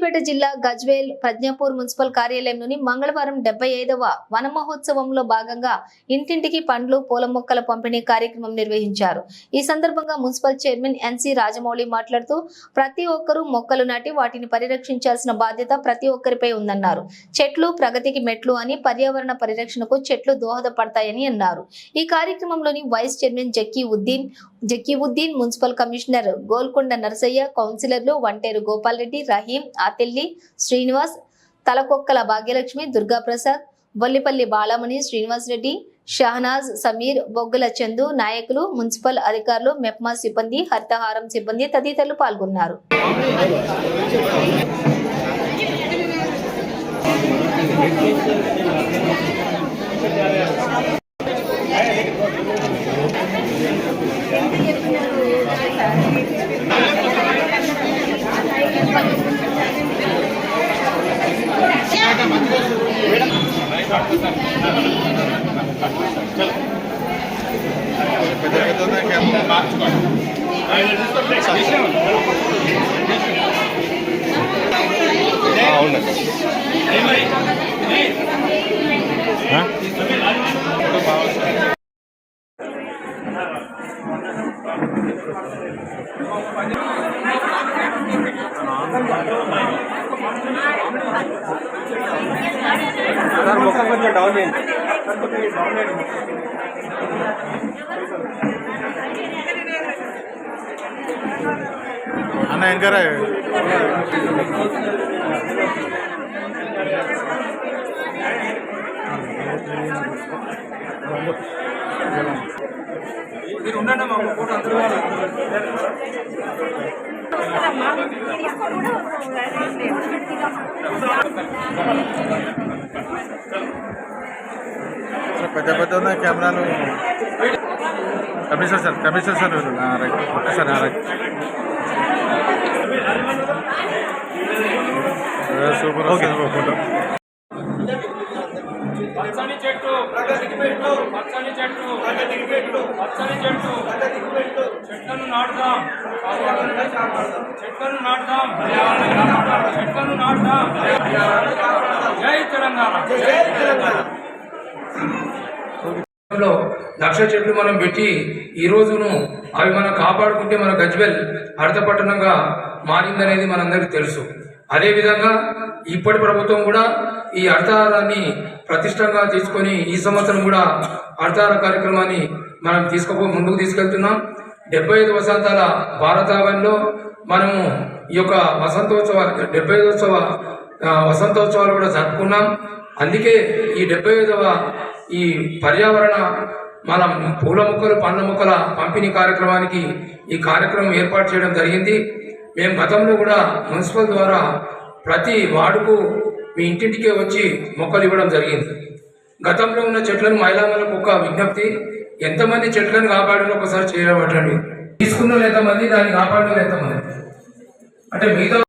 సిద్దిపేట జిల్లా గజ్వేల్ ప్రజ్ఞాపూర్ మున్సిపల్ కార్యాలయంలోని మంగళవారం 75వ వన మహోత్సవంలో భాగంగా ఇంటింటికి పండ్లు పూల మొక్కల పంపిణీ కార్యక్రమం నిర్వహించారు। ఈ సందర్భంగా మున్సిపల్ చైర్మన్ ఎన్సి రాజమౌళి మాట్లాడుతూ ప్రతి ఒక్కరూ మొక్కలు నాటి వాటిని పరిరక్షించాల్సిన బాధ్యత ప్రతి ఒక్కరిపై ఉందన్నారు। చెట్లు ప్రగతికి మెట్లు అని పర్యావరణ పరిరక్షణకు చెట్లు దోహదపడతాయని అన్నారు। ఈ కార్యక్రమంలోని vice chairman Zakiuddin, municipal commissioner Golconda Narasaiah, కౌన్సిలర్లు వంటేరు గోపాల్ రెడ్డి, రహీం, ఆతిల్లి శ్రీనివాస్, తలకొక్కల భాగ్యలక్ష్మి, దుర్గాప్రసాద్, బొల్లిపల్లి బాలమణి, శ్రీనివాస్ రెడ్డి, షహనాజ్, సమీర్, బొగ్గుల చందు, నాయకులు, మున్సిపల్ అధికారులు, మెప్మా సిబ్బంది, హరితహారం సిబ్బంది తదితరులు పాల్గొన్నారు। అన్న ఎంకరా మీరు ఉండండి మా ఫోటో అందరూ పెద్ద పెద్ద ఉన్నాయి కెమెరాలు। Commissioner sir right sir right super okay photo. పచ్చని చెట్టు ప్రగతికి పెట్టు, పచ్చని చెట్టు ప్రగతికి పెట్టు, పచ్చని చెట్టు ప్రగతికి పెట్టు, చెట్లను నాటుదాం, చెట్లను నాటుదాం, చెట్లను నాటుదాం। జై తెలంగాణ, జై తెలంగాణ। లక్ష చెట్లు మనం పెట్టి ఈ రోజును అవి మనం కాపాడుకుంటే మన గజ్వేల్ హరితపట్టణంగా మారిందనేది మనందరికీ తెలుసు। అదేవిధంగా ఇప్పటి ప్రభుత్వం కూడా ఈ హరితహారాన్ని ప్రతిష్టంగా తీసుకొని ఈ సంవత్సరం కూడా హరితహార కార్యక్రమాన్ని మనం ముందుకు తీసుకెళ్తున్నాం। 75 వసంతాల భారతావనిలో మనము ఈ యొక్క 75వ వసంతోత్సవాలు కూడా జరుపుకున్నాం। అందుకే ఈ 75వ ఈ పర్యావరణ మన పూల మొక్కలు పండ్ల మొక్కల పంపిణీ కార్యక్రమానికి ఈ కార్యక్రమం ఏర్పాటు చేయడం జరిగింది। మేము గతంలో కూడా మున్సిపల్ ద్వారా ప్రతి వార్డుకు మీ ఇంటింటికే వచ్చి మొక్కలు ఇవ్వడం జరిగింది। గతంలో ఉన్న చెట్లను మహిళలకు ఒక విజ్ఞప్తి, ఎంతమంది చెట్లను కాపాడిన ఒకసారి చేయబట్టండి, తీసుకున్న ఎంతమంది, దాన్ని కాపాడిన ఎంతమంది, అంటే మిగతా